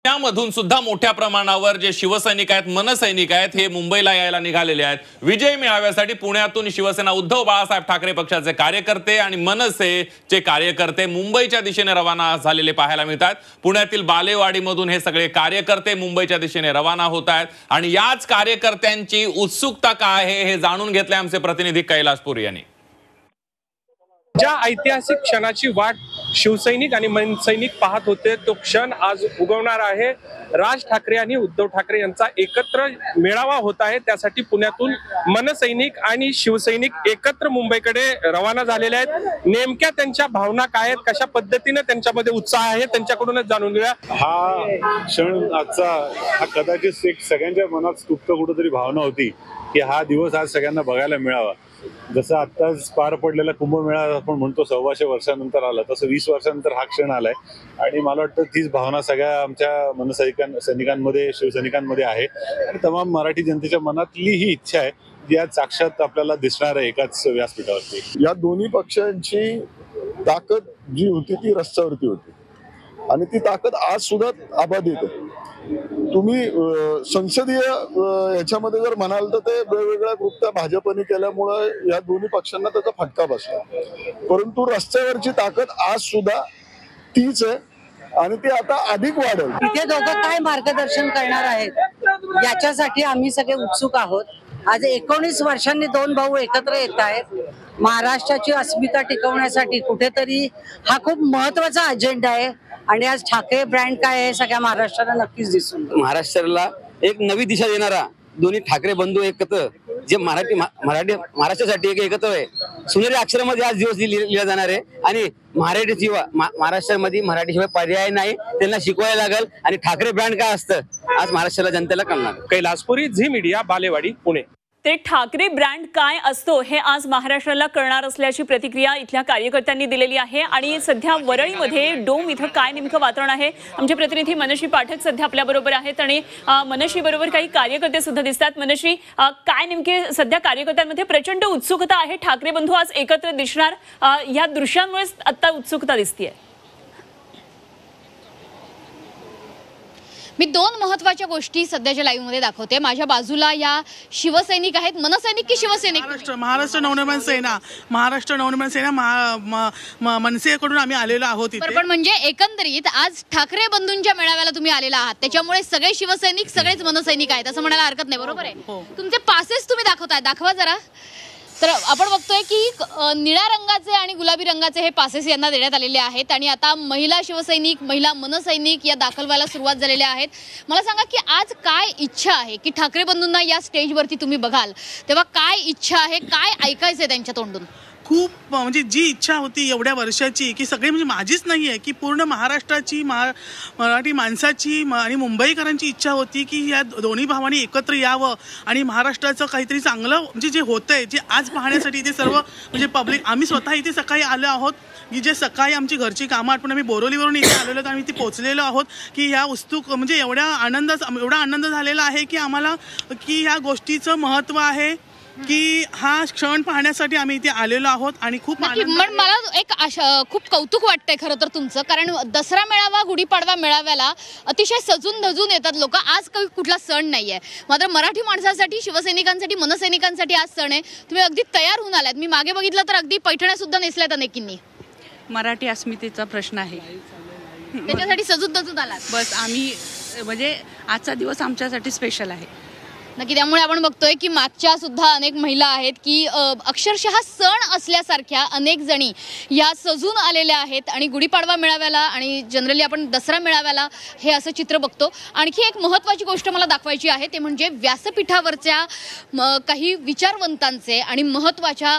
त्यामधून सुद्धा मोठ्या प्रमाणावर जे शिवसैनिक आहेत, मनसैनिक आहेत, हे मुंबईला यायला निघालेले आहेत। विजय मिळाव्यासाठी पुण्यातून शिवसेना उद्धव बाळासाहेब ठाकरे पक्षाचे कार्यकर्ते आणि मनसेचे कार्यकर्ते मुंबईच्या दिशेने रवाना झालेले पाहायला मिळतात। पुण्यातील बालेवाडीमधून हे सगळे कार्यकर्ते मुंबईच्या दिशेने रवाना होत आहेत आणि याच कार्यकर्त्यांची उत्सुकता काय आहे हे जाणून घेतले आमचे प्रतिनिधी कैलासपुरी यांनी। ज्या ऐतिहासिक क्षणाची वाट शिवसैनिक आणि मनसैनिक पाहत होते तो क्षण आज उगवणार आहे। राज ठाकरे आणि उद्धव ठाकरे यांचा एकत्र मेळावा होत आहे। त्यासाठी पुण्यातून मनसैनिक आणि शिवसैनिक एकत्र मुंबईकडे रवाना झालेले आहेत। नेमक्या त्यांच्या भावना काय आहेत, कशा पद्धतीने त्यांच्यामध्ये उत्साह आहे, त्यांच्याकडूनच जाणून घेऊया। हा क्षण आजचा हा कदाचित एक सगळ्यांच्या मनात सुप्त कुठेतरी भावना होती की हा दिवस आज सगळ्यांना बघायला मिळावा। जसं आत्ताच पार पडलेला कुंभमेळा आपण म्हणतो 125 वर्षानंतर आला, तसं 20 वर्षानंतर हा क्षण आलाय आणि मला वाटतं तीच भावना सगळ्या आमच्या सैनिकांमध्ये, शिवसैनिकांमध्ये आहे आणि तमाम मराठी जनतेच्या मनातली ही इच्छा आहे जी आज साक्षात आपल्याला दिसणार आहे एकाच व्यासपीठावरती। या दोन्ही पक्षांची ताकद जी होती ती रस्त्यावरती होती आणि ती ताकद आज सुद्धा अबाधित आहे। तुम्ही संसदीय याच्यामध्ये जर म्हणाल तर ते वेगवेगळ्या कृत्या भाजपने केल्यामुळे या दोन्ही पक्षांना त्याचा फटका बसला, परंतु रस्त्यावरची ताकद आज सुद्धा तीच आहे आणि ती आता अधिक वाढेल। इथे दोघं काय मार्गदर्शन करणार आहेत याच्यासाठी आम्ही सगळे उत्सुक आहोत। आज 19 वर्षांनी दोन भाऊ एकत्र येत आहेत। महाराष्ट्राची अस्मिता टिकवण्यासाठी कुठेतरी हा खूप महत्वाचा अजेंडा आहे आणि आज ठाकरे ब्रँड काय आहे सगळ्या महाराष्ट्राला नक्कीच दिसून महाराष्ट्राला एक नवी दिशा देणारा दोन्ही ठाकरे बंधू एकत्र जे महाराष्ट्रासाठी एक एकत्र आहे। सुनेरी अक्षरामध्ये आज दिवस लिहिला जाणार आहे आणि महाराष्ट्रामध्ये मराठीशिवाय पर्याय नाही, त्यांना शिकवायला लागेल आणि ठाकरे ब्रँड काय असतं आज महाराष्ट्राला जनतेला कळणार। Kailaspuri, Zee Media, Balewadi, Pune. ते ठाकरे ब्रँड काय असतो हे आज महाराष्ट्राला कळणार असल्याची प्रतिक्रिया इथल्या कार्यकर्त्यांनी दिलेली आहे। आणि सध्या वरळीमध्ये डोम इथं काय नेमकं वातावरण आहे, आमचे प्रतिनिधी मनश्री पाठक सध्या आपल्या बरोबर आहेत आणि मनश्री बरोबर काही कार्यकर्ते सुद्धा दिसतात। मनश्री, काय नेमके सध्या कार्यकर्त्यांमध्ये प्रचंड उत्सुकता आहे, ठाकरे बंधू आज एकत्र दिसणार, या दृश्यांमुळेच आता उत्सुकता दिसतेय। मी दोन महत्त्वाच्या गोष्टी सध्याच्या लाईव्ह मध्ये दाखवते। माझ्या बाजूला या शिवसैनिक आहेत, मनसैनिक की शिवसैनिक? महाराष्ट्र नवनिर्माण सेना मनसेकडून आम्ही आलेलो आहोत इथे। पण म्हणजे एकंदरीत आज ठाकरे बंधूंच्या मेळाव्याला तुम्ही आलेला आहात, त्याच्यामुळे सगळे शिवसैनिक सगळेच मनसैनिक आहेत असं म्हणायला हरकत नाही, बरोबर आहे? तुमचे पासेस तुम्ही दाखवताय, दाखवा जरा। तर आपण बघतोय की निळ्या रंगाचे आणि गुलाबी रंगाचे हे पासेस यांना देण्यात आलेले आहेत आणि आता महिला शिवसैनिक, महिला मनसैनिक या दाखल व्हायला सुरुवात झालेल्या आहेत। मला सांगा की आज काय इच्छा आहे की ठाकरे बंधूंना या स्टेजवरती तुम्ही बघाल तेव्हा काय इच्छा आहे, काय ऐकायचंय त्यांच्या तोंडून? खूप म्हणजे जी इच्छा होती एवढ्या वर्षाची की सगळे म्हणजे माझीच नाही आहे की पूर्ण महाराष्ट्राची, मराठी माणसाची आणि मुंबईकरांची इच्छा होती की या दोन्ही भावांनी एकत्र यावं आणि महाराष्ट्राचं काहीतरी चांगलं म्हणजे जे होतंय जे आज पाहण्यासाठी इथे सर्व म्हणजे पब्लिक, आम्ही स्वतः इथे सकाळी आलो आहोत की जे सकाळी आमची घरची कामं आटपून आम्ही बोरोलीवरून इथे आलेलो आहोत, आम्ही इथे पोहोचलेलो आहोत की ह्या उत्सुक म्हणजे एवढा आनंद झालेला आहे की आम्हाला की ह्या गोष्टीचं महत्त्व आहे की हा क्षण पाहण्यासाठी आम्ही इथे आलेलो आहोत आणि खूप मला एक खूप कौतुक वाटतंय खरं तर तुमचं, कारण दसरा मेळावा, गुढीपाडवा मेळाव्याला अतिशय सजून धजून येतात लोक। आज काही कुठला सण नाहीये, मात्र मराठी माणसासाठी, शिवसैनिकांसाठी, मनसैनिकांसाठी आज सण आहे। तुम्ही अगदी तयार होऊन आलात, मी मागे बघितलं तर अगदी पैठण्या सुद्धा नेसल्यात अनेकींनी। मराठी अस्मितेचा प्रश्न आहे, त्याच्यासाठी सजून धजून आलात? बस आम्ही म्हणजे आजचा दिवस आमच्यासाठी स्पेशल आहे नक्की। त्यामुळे आपण बघतोय की मागच्या सुद्धा अनेक महिला आहेत की अक्षरशः सण असल्यासारख्या अनेक जणी या सजून आलेल्या आहेत आणि गुढीपाडवा मेळाव्याला आणि जनरली आपण दसरा मेळाव्याला हे असं चित्र बघतो। आणखी एक महत्त्वाची गोष्ट मला दाखवायची आहे ते म्हणजे व्यासपीठावरच्या काही विचारवंतांचे आणि महत्त्वाच्या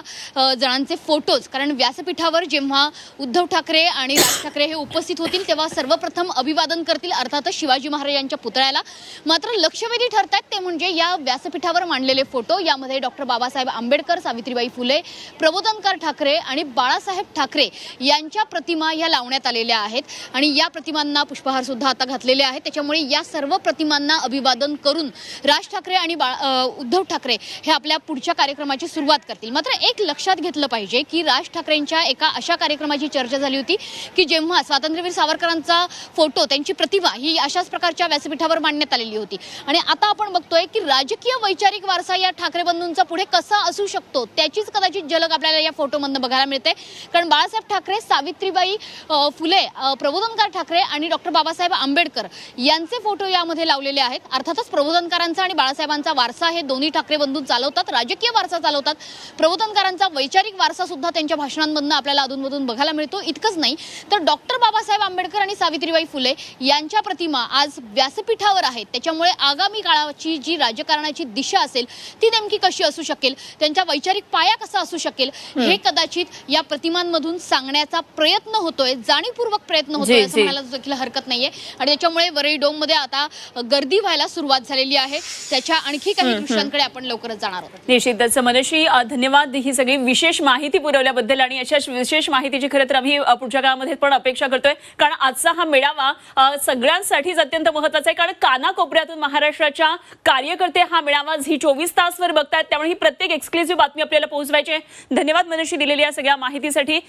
जणांचे फोटोज, कारण व्यासपीठावर जेव्हा उद्धव ठाकरे आणि राज ठाकरे हे उपस्थित होतील तेव्हा सर्वप्रथम अभिवादन करतील अर्थातच शिवाजी महाराजांच्या पुतळ्याला। मात्र लक्षवेधी ठरतात ते म्हणजे या या व्यासपीठावर मांडलेले फोटो, यामध्ये डॉक्टर बाबासाहेब आंबेडकर, सावित्रीबाई फुले, प्रबोधनकार ठाकरे आणि बाळासाहेब ठाकरे यांच्या प्रतिमा या लावण्यात आलेल्या आहेत आणि या प्रतिमांना पुष्पहार सुद्धा आता घातलेले आहेत। त्याच्यामुळे या सर्व प्रतिमांना अभिवादन करून राज ठाकरे आणि उद्धव ठाकरे हे आपल्या पुढच्या कार्यक्रमाची सुरुवात करतील। मात्र एक लक्षात घेतलं पाहिजे की राज ठाकरेंच्या एका अशा कार्यक्रमाची चर्चा झाली होती की जेव्हा स्वातंत्र्यवीर सावरकरांचा फोटो, त्यांची प्रतिमा ही अशाच प्रकारच्या व्यासपीठावर मांडण्यात आलेली होती आणि आता आपण बघतोय की राजकीय वैचारिक वारसा या ठाकरे बंधूंचा पुढे कसा असू शकतो त्याचीच कदाचित झलक आपल्याला या फोटोमधून बघायला मिळते। कारण बाळासाहेब ठाकरे, सावित्रीबाई फुले, प्रबोधनकार ठाकरे आणि डॉक्टर बाबासाहेब आंबेडकर यांचे फोटो यामध्ये लावलेले आहेत। अर्थातच प्रबोधनकारांचा आणि बाळासाहेबांचा वारसा हे दोन्ही ठाकरे बंधू चालवतात, राजकीय वारसा चालवतात। प्रबोधनकारांचा वैचारिक वारसा सुद्धा त्यांच्या भाषणांमधून आपल्याला अधूनमधून बघायला मिळतो। इतकंच नाही तर डॉक्टर बाबासाहेब आंबेडकर आणि सावित्रीबाई फुले यांच्या प्रतिमा आज व्यासपीठावर आहेत। त्याच्यामुळे आगामी काळाची जी राजकारणाची दिशा असेल ती नेमकी कशी असू शकेल, त्यांचा वैचारिक पाया कसा असू शकेल हे कदाचित या प्रतिमांमधून सांगण्याचा प्रयत्न होतोय, जाणीवपूर्वक प्रयत्न होतोय असं म्हणायला देखील हरकत नाहीये। आणि त्याच्यामुळे वरळी डोममध्ये आता गर्दी व्हायला सुरुवात झालेली आहे। त्याच्या आणखी काही दृश्यांकडे आपण लवकरच जाणार आहोत। निश्चितच मनोशी, धन्यवाद ही सगळी विशेष माहिती पुरवल्याबद्दल आणि अशाच विशेष माहितीची खरं तर आम्ही पुढच्या काळामध्ये पण अपेक्षा करतोय, कारण आजचा हा मेळावा सगळ्यांसाठीच अत्यंत महत्त्वाचा आहे। कारण कानाकोपऱ्यातून महाराष्ट्राच्या कार्यकर्ते हा मेळावा झी24 तासवर बघतायत, त्यामुळे ही प्रत्येक एक्सक्लुझिव्ह बातमी आपल्याला पोहोचवायची आहे। धन्यवाद मनोशी दिलेल्या या सगळ्या माहितीसाठी।